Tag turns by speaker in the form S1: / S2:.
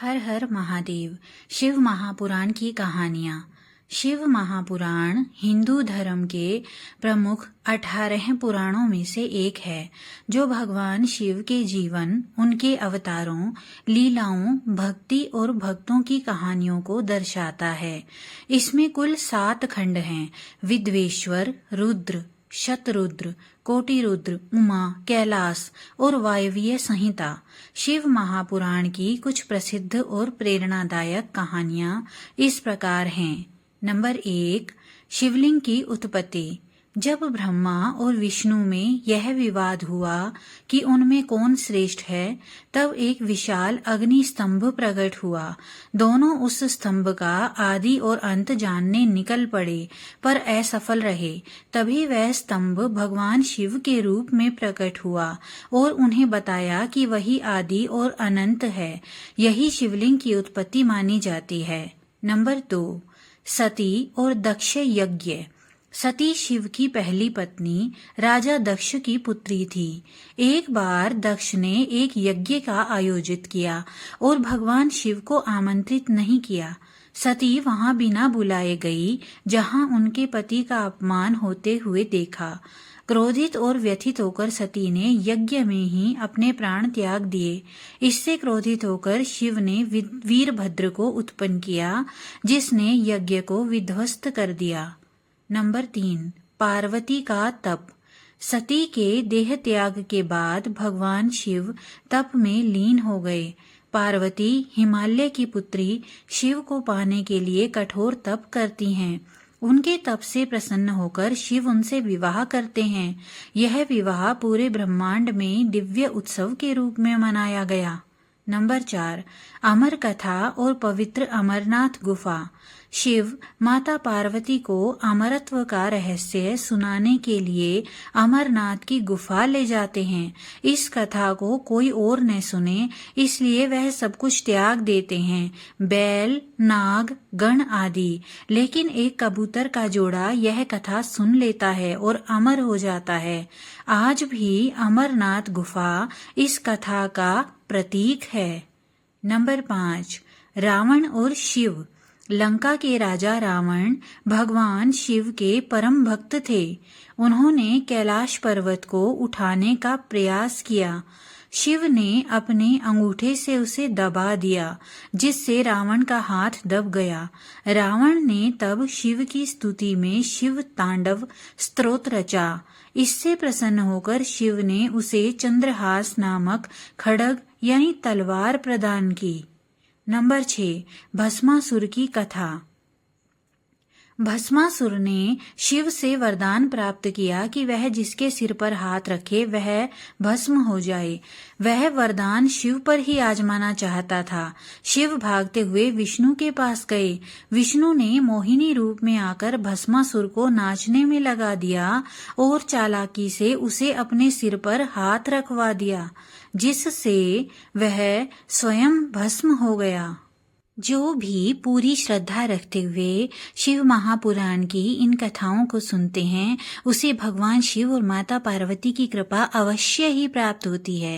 S1: हर हर महादेव। शिव महापुराण की कहानियाँ। शिव महापुराण हिंदू धर्म के प्रमुख 18 पुराणों में से एक है, जो भगवान शिव के जीवन, उनके अवतारों, लीलाओं, भक्ति और भक्तों की कहानियों को दर्शाता है। इसमें कुल 7 खंड हैं: विद्वेश्वर, रुद्र, शतरुद्र, कोटिरुद्र, उमा, कैलाश और वायवीय संहिता। शिव महापुराण की कुछ प्रसिद्ध और प्रेरणादायक कहानियां इस प्रकार हैं। नंबर 1, शिवलिंग की उत्पत्ति। जब ब्रह्मा और विष्णु में यह विवाद हुआ कि उनमें कौन श्रेष्ठ है, तब एक विशाल अग्नि स्तंभ प्रकट हुआ। दोनों उस स्तंभ का आदि और अंत जानने निकल पड़े, पर असफल रहे। तभी वह स्तंभ भगवान शिव के रूप में प्रकट हुआ और उन्हें बताया कि वही आदि और अनंत है। यही शिवलिंग की उत्पत्ति मानी जाती है। नंबर 2, सती और दक्ष यज्ञ। सती शिव की पहली पत्नी राजा दक्ष की पुत्री थी। एक बार दक्ष ने एक यज्ञ का आयोजित किया और भगवान शिव को आमंत्रित नहीं किया। सती वहां बिना बुलाए गई, जहां उनके पति का अपमान होते हुए देखा। क्रोधित और व्यथित होकर सती ने यज्ञ में ही अपने प्राण त्याग दिए। इससे क्रोधित होकर शिव ने वीरभद्र को उत्पन्न किया, जिसने यज्ञ को विध्वस्त कर दिया। नंबर 3, पार्वती का तप। सती के देह त्याग के बाद भगवान शिव तप में लीन हो गए। पार्वती हिमालय की पुत्री शिव को पाने के लिए कठोर तप करती हैं। उनके तप से प्रसन्न होकर शिव उनसे विवाह करते हैं। यह विवाह पूरे ब्रह्मांड में दिव्य उत्सव के रूप में मनाया गया। नंबर 4, अमर कथा और पवित्र अमरनाथ गुफा। शिव माता पार्वती को अमरत्व का रहस्य सुनाने के लिए अमरनाथ की गुफा ले जाते हैं। इस कथा को कोई और न सुने, इसलिए वह सब कुछ त्याग देते हैं, बैल, नाग, गण आदि। लेकिन एक कबूतर का जोड़ा यह कथा सुन लेता है और अमर हो जाता है। आज भी अमरनाथ गुफा इस कथा का प्रतीक है। नंबर 5, रावण और शिव। लंका के राजा रावण भगवान शिव के परम भक्त थे। उन्होंने कैलाश पर्वत को उठाने का प्रयास किया। शिव ने अपने अंगूठे से उसे दबा दिया, जिससे रावण का हाथ दब गया। रावण ने तब शिव की स्तुति में शिव तांडव स्तोत्र रचा। इससे प्रसन्न होकर शिव ने उसे चंद्रहास नामक खड्ग यानी तलवार प्रदान की। नंबर 6, भस्मासुर की कथा। भस्मासुर ने शिव से वरदान प्राप्त किया कि वह जिसके सिर पर हाथ रखे वह भस्म हो जाए। वह वरदान शिव पर ही आजमाना चाहता था। शिव भागते हुए विष्णु के पास गए। विष्णु ने मोहिनी रूप में आकर भस्मासुर को नाचने में लगा दिया और चालाकी से उसे अपने सिर पर हाथ रखवा दिया, जिससे वह स्वयं भस्म हो गया। जो भी पूरी श्रद्धा रखते हुए शिव महापुराण की इन कथाओं को सुनते हैं, उसे भगवान शिव और माता पार्वती की कृपा अवश्य ही प्राप्त होती है।